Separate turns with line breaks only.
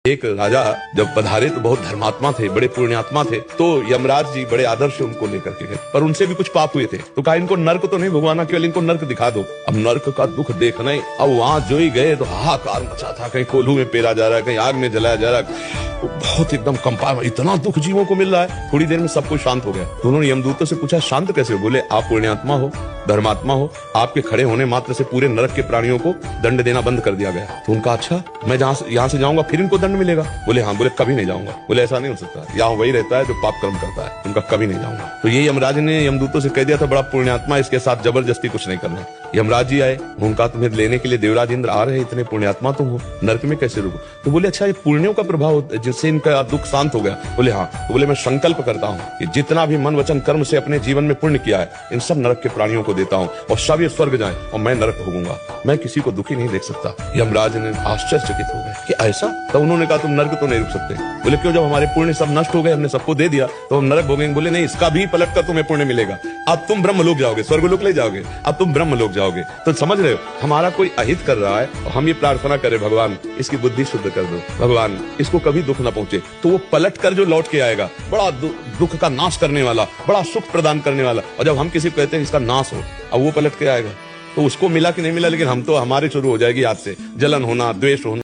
एक राजा जब पधारे तो बहुत धर्मात्मा थे, बड़े पुण्यात्मा थे। तो यमराज जी बड़े आदर से उनको लेकर के गए, पर उनसे भी कुछ पाप हुए थे। तो कहा इनको नर्क तो नहीं भगवाना, केवल इनको नर्क दिखा दो। अब नर्क का दुख देखना ही, अब वहां जो ही गए तो हाहाकार मचा था, कहीं कोल्हू में पेरा जा रहा है, कहीं आग में जलाया जा रहा है, बहुत एकदम कंपा, इतना दुख जीवों को मिल रहा है। थोड़ी देर में सब कुछ शांत हो गया। तो उन्होंने यमदूतों से पूछा शांत कैसे हो? बोले आप पुण्यात्मा हो, धर्मात्मा हो, आपके खड़े होने मात्र से पूरे नरक के प्राणियों को दंड देना बंद कर दिया गया। तो उनका अच्छा, मैं यहाँ से जाऊंगा फिर इनको दंड मिलेगा? बोले हाँ। बोले कभी नहीं जाऊंगा। बोले ऐसा नहीं हो सकता, यहाँ वही रहता है जो पाप कर्म करता है, उनका कभी नहीं जाऊंगा। तो ये यमराज ने यमदूतों से कह दिया था बड़ा पुण्यात्मा, इसके साथ जबरदस्ती कुछ नहीं करना। यमराज जी आए, उनका तुम्हें लेने के लिए देवराज इंद्र आ रहे हैं, इतने पुण्यात्मा तुम हो, नरक में कैसे रुको? तो बोले अच्छा ये पुण्यों का प्रभाव जिससे इनका दुख शांत हो गया? बोले हाँ। तो बोले मैं संकल्प करता हूँ कि जितना भी मन वचन कर्म से अपने जीवन में पुण्य किया है, इन सब नरक के प्राणियों को देता हूँ और सब ये स्वर्ग जाएं और मैं नरक भोगूंगा, मैं किसी को दुखी नहीं देख सकता। यमराज ने आश्चर्यचकित हो गए कि ऐसा? तो उन्होंने कहा तुम नरक तो नहीं रुक सकते। बोले क्यों? जब हमारे पुण्य सब नष्ट हो गए, हमने सबको दे दिया, तो हम नरक भोगेंगे? बोले नहीं, इसका भी पलट कर तुम्हें पुण्य मिलेगा। अब तुम ब्रह्मलोक जाओगे, स्वर्गलोक ले जाओगे, अब तुम ब्रह्मलोक जाओगे। तो समझ रहे हो, हमारा कोई अहित कर रहा है और हम ये प्रार्थना करें भगवान इसकी बुद्धि शुद्ध कर दो, भगवान इसको कभी दुख ना पहुंचे, तो वो पलट कर जो लौट के आएगा, बड़ा दुख का नाश करने वाला, बड़ा सुख प्रदान करने वाला। और जब हम किसी को कहते हैं इसका नाश हो, अब वो पलट के आएगा, तो उसको मिला कि नहीं मिला, लेकिन हम तो हमारे शुरू हो जाएगी आज से जलन होना, द्वेष होना।